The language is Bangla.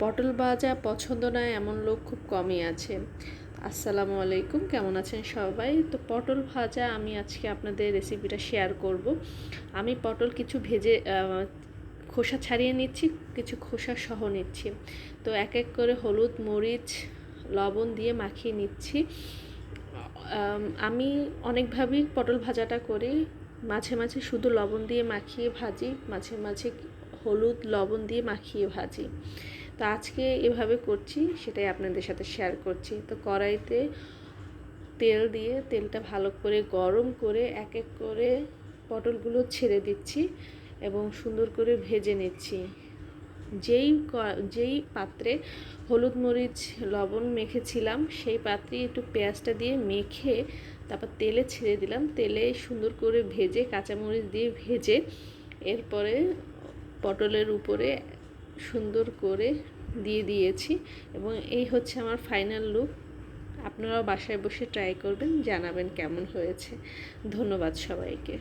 পটল ভাজা পছন্দ নয় এমন লোক খুব কমই আছে। আসসালামু আলাইকুম, কেমন আছেন সবাই? তো পটল ভাজা আমি আজকে আপনাদের রেসিপিটা শেয়ার করব। আমি পটল কিছু ভেজে খোসা ছাড়িয়ে নিচ্ছি, কিছু খোসা সহ নিচ্ছি। তো এক এক করে হলুদ, মরিচ, লবণ দিয়ে মাখিয়ে নিচ্ছি। আমি অনেকভাবেই পটল ভাজাটা করি। মাঝে মাঝে শুধু লবণ দিয়ে মাখিয়ে ভাজি, মাঝে মাঝে হলুদ লবণ দিয়ে মাখিয়ে ভাজি। তো আজকে এভাবে করছি, সেটাই আপনাদের সাথে শেয়ার করছি। তো কড়াইতে তেল দিয়ে তেলটা ভালো করে গরম করে এক এক করে পটলগুলো ছেড়ে দিচ্ছি এবং সুন্দর করে ভেজে নিচ্ছি। যেই পাত্রে হলুদ মরিচ লবণ মেখেছিলাম সেই পাত্রে একটু পেঁয়াজটা দিয়ে মেখে তারপর তেলে ছেড়ে দিলাম। তেলে সুন্দর করে ভেজে কাঁচামরিচ দিয়ে ভেজে এরপরে পটলের উপরে সুন্দর করে দিয়ে দিয়েছি এবং এই হচ্ছে আমার ফাইনাল লুক। আপনারাও বাসায় বসে ট্রাই করবেন, জানাবেন কেমন হয়েছে। ধন্যবাদ সবাইকে।